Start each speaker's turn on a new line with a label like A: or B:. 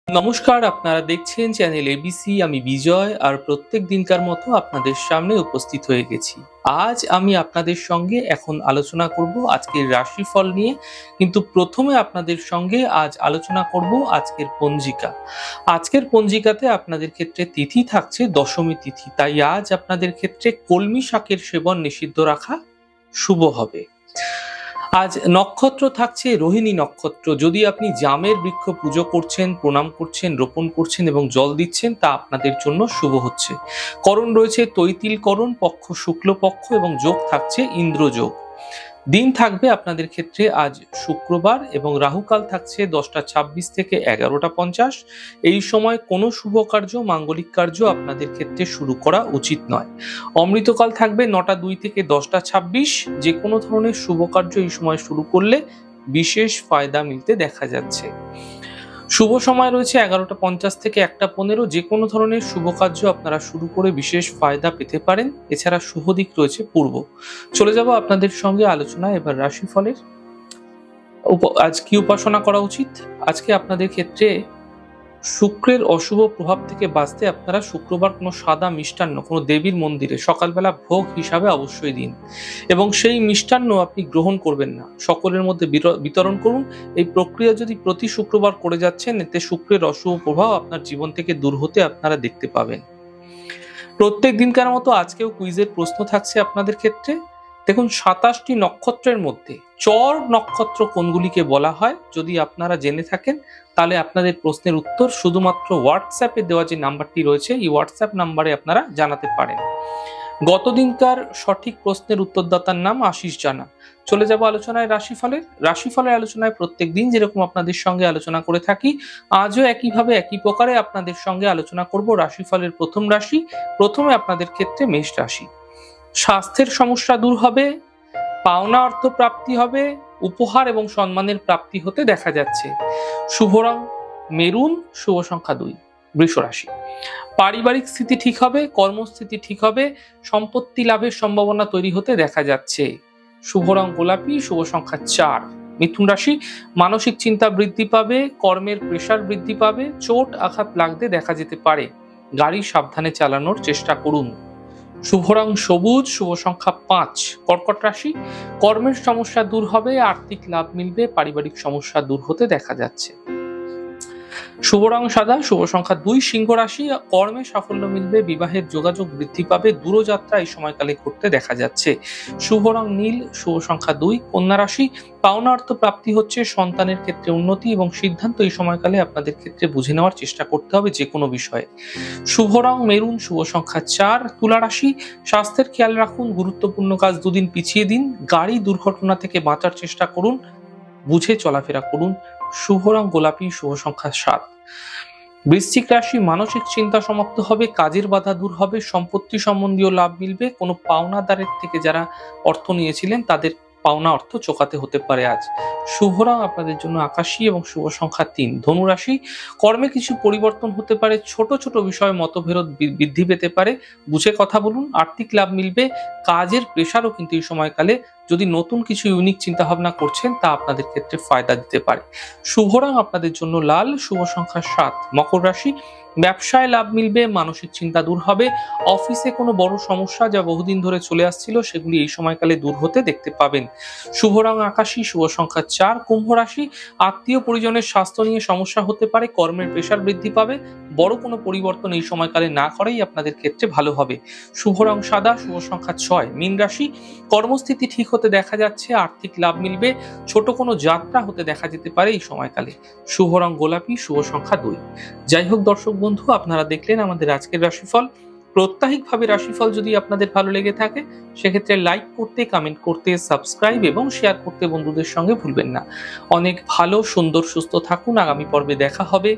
A: নমস্কার, আপনারা দেখছেন চ্যানেল এবিসি। আমি বিজয়, আর প্রত্যেক দিনকার মতো আপনাদের সামনে উপস্থিত হয়ে গেছি। আজ আমি আপনাদের সঙ্গে এখন আলোচনা করব আজকের রাশিফল নিয়ে, কিন্তু প্রথমে আপনাদের সঙ্গে আজ আলোচনা করব আজকের পঞ্জিকা। আজকের পঞ্জিকাতে আপনাদের ক্ষেত্রে তিথি থাকছে দশমী তিথি, তাই আজ আপনাদের ক্ষেত্রে কলমি শাকের সেবন নিষিদ্ধ রাখা শুভ হবে। আজ নক্ষত্র থাকছে রোহিণী নক্ষত্র। যদি আপনি জামের বৃক্ষ পুজো করছেন, প্রণাম করছেন, রোপণ করছেন এবং জল দিচ্ছেন, তা আপনাদের জন্য শুভ হচ্ছে। করণ রয়েছে তৈতিল করণ, পক্ষ শুক্লপক্ষ এবং যোগ থাকছে ইন্দ্রযোগ। দিন থাকবে আপনাদের ক্ষেত্রে আজ শুক্রবার এবং রাহুকাল থাকছে 10টা 26 থেকে 11টা 50। এই সময় কোনো শুভ কার্য, মাঙ্গলিক কার্য আপনাদের ক্ষেত্রে শুরু করা উচিত নয়। অমৃতকাল থাকবে 9টা 2 থেকে 10টা 26। যে কোনো ধরনের শুভ কার্য এই সময় শুরু করলে বিশেষ ফায়দা মিলতে দেখা যাচ্ছে। শুভ সময় রয়েছে 11টা 50 থেকে 1টা 15। যে কোনো ধরনের শুভ কার্য আপনারা শুরু করে বিশেষ ফায়দা পেতে পারেন। এছাড়া শুভ দিক রয়েছে পূর্ব। চলে যাব আপনাদের সঙ্গে আলোচনায় এবার রাশিফলের। আজ কি উপাসনা করা উচিত? আজকে আপনাদের ক্ষেত্রে শুক্রের অশুভ প্রভাব থেকে বাঁচতে আপনারা শুক্রবার কোনো সাদা মিষ্টান্ন কোনো দেবীর মন্দিরে সকালবেলা ভোগ হিসাবে অবশ্যই দিন, এবং সেই মিষ্টান্ন আপনি গ্রহণ করবেন না, সকলের মধ্যে বিতরণ করুন। এই প্রক্রিয়া যদি প্রতি শুক্রবার করে যাচ্ছেন, এতে শুক্রের অশুভ প্রভাব আপনার জীবন থেকে দূর হতে আপনারা দেখতে পাবেন। প্রত্যেক দিনকার মতো আজকেও কুইজের প্রশ্ন থাকছে আপনাদের ক্ষেত্রে। দেখুন, 27টি নক্ষত্রের মধ্যে চর নক্ষত্র কোনগুলিকে বলা হয়? যদি আপনারা জেনে থাকেন, তাহলে আপনাদের প্রশ্নের উত্তর শুধুমাত্র হোয়াটসঅ্যাপে দেওয়া যে নাম্বারটি রয়েছে, এই হোয়াটসঅ্যাপ নাম্বারে আপনারা জানাতে পারেন। গতদিনকার সঠিক প্রশ্নের উত্তরদাতার নাম আশিস জানা। চলে যাব আলোচনায় রাশিফলের আলোচনায় প্রত্যেক দিন যেরকম আপনাদের সঙ্গে আলোচনা করে থাকি, আজও একইভাবে একই প্রকারে আপনাদের সঙ্গে আলোচনা করব রাশিফলের প্রথম রাশি। প্রথমে আপনাদের ক্ষেত্রে মেষ রাশি। স্বাস্থ্যের সমস্যা দূর হবে, পাওনা অর্থ প্রাপ্তি হবে, উপহার এবং সম্মানের প্রাপ্তি হতে দেখা যাচ্ছে। শুভ রং মেরুন, শুভ সংখ্যা 2। বৃষ রাশি। পারিবারিক স্থিতি ঠিক হবে, কর্মস্থিতি ঠিক হবে, সম্পত্তি লাভের সম্ভাবনা তৈরি হতে দেখা যাচ্ছে। শুভ রং গোলাপি, শুভ সংখ্যা 4। মিথুন রাশি। মানসিক চিন্তা বৃদ্ধি পাবে, কর্মের প্রেসার বৃদ্ধি পাবে, চোট আঘাত লাগতে দেখা যেতে পারে। গাড়ি সাবধানে চালানোর চেষ্টা করুন। শুভ রং সবুজ, শুভ সংখ্যা 5। কর্কট রাশি। কর্মের সমস্যা দূর হবে, আর্থিক লাভ মিলবে, পারিবারিক সমস্যা দূর হতে দেখা যাচ্ছে। শুভ রং সাদা, শুভ সংখ্যা 2। সিংহ রাশি। কর্মে সাফল্য মিলবে, বিবাহের যোগাযোগ বৃদ্ধি পাবে, দূরযাত্রা এই সময়কালে করতে দেখা যাচ্ছে। শুভ রং নীল, শুভ সংখ্যা 2। কন্যা রাশি। পাওনা অর্থ প্রাপ্তি হচ্ছে, সন্তানের ক্ষেত্রে উন্নতি এবং সিদ্ধান্ত এই সময়কালে আপনাদের ক্ষেত্রে বুঝে নেওয়ার চেষ্টা করতে হবে যে কোনো বিষয়ে। শুভ রং মেরুন, শুভ সংখ্যা 4। তুলা রাশি। স্বাস্থ্যের খেয়াল রাখুন, গুরুত্বপূর্ণ কাজ দুদিন পিছিয়ে দিন, গাড়ি দুর্ঘটনা থেকে বাঁচার চেষ্টা করুন, বুঝে চলাফেরা করুন। শুভ রং গোলাপি, শুভ সংখ্যা 7। বৃশ্চিক রাশি। মানসিক চিন্তা সমাপ্ত হবে, কাজের বাধা দূর হবে, সম্পত্তি সম্বন্ধীয় লাভ মিলবে, কোনো পাওনাদারের থেকে যারা অর্থ নিয়েছিলেন তাদের পাওনা অর্থ চোকাতে হতে পারে আজ। শুভ রং আপনাদের জন্য আকাশী এবং শুভ সংখ্যা 3। ধনু রাশি। কর্মে কিছু পরিবর্তন হতে পারে, ছোট ছোট বিষয়ে মতবিরোধ বৃদ্ধি পেতে পারে, বুঝে কথা বলুন। আর্থিক লাভ মিলবে, কাজের প্রেশারও কিন্তু এই সময়কালে, যদি নতুন কিছু ইউনিক চিন্তা ভাবনা করছেন, তা আপনাদের ক্ষেত্রে ফায়দা দিতে পারে। শুভ রং আপনাদের জন্য লাল, শুভ সংখ্যা 7। মকর রাশি। ব্যবসায় লাভ মিলবে, মানসিক চিন্তা দূর হবে, অফিসে কোনো বড় সমস্যা যা বহুদিন ধরে চলে আসছিল সেগুলি এই সময়কালে দূর হতে দেখতে পাবেন। শুভ রং আকাশী, শুভ সংখ্যা 4। কুম্ভ রাশি। আত্মীয় পরিজনের স্বাস্থ্য নিয়ে সমস্যা হতে পারে, কর্মের প্রেসার বৃদ্ধি পাবে, বড় কোনো পরিবর্তন এই সময়কালে না করাই আপনাদের ক্ষেত্রে ভালো হবে। শুভ রং সাদা, শুভ সংখ্যা 6। মীন রাশি। কর্মস্থিতি ঠিক হতে দেখা যাচ্ছে, আর্থিক লাভ মিলবে, ছোট কোনো যাত্রা হতে দেখা যেতে পারে এই সময়কালে। শুভ রং গোলাপি, শুভ সংখ্যা 2। যাই হোক দর্শক বন্ধু, আপনারা দেখলেন আমাদের আজকের রাশিফল। প্রত্যাহিকভাবে রাশিফল যদি আপনাদের ভালো লেগে থাকে, সেক্ষেত্রে লাইক করতে, কমেন্ট করতে, সাবস্ক্রাইব এবং শেয়ার করতে বন্ধুদের সঙ্গে ভুলবেন না। অনেক ভালো, সুন্দর, সুস্থ থাকুন। আগামী পর্বে দেখা হবে।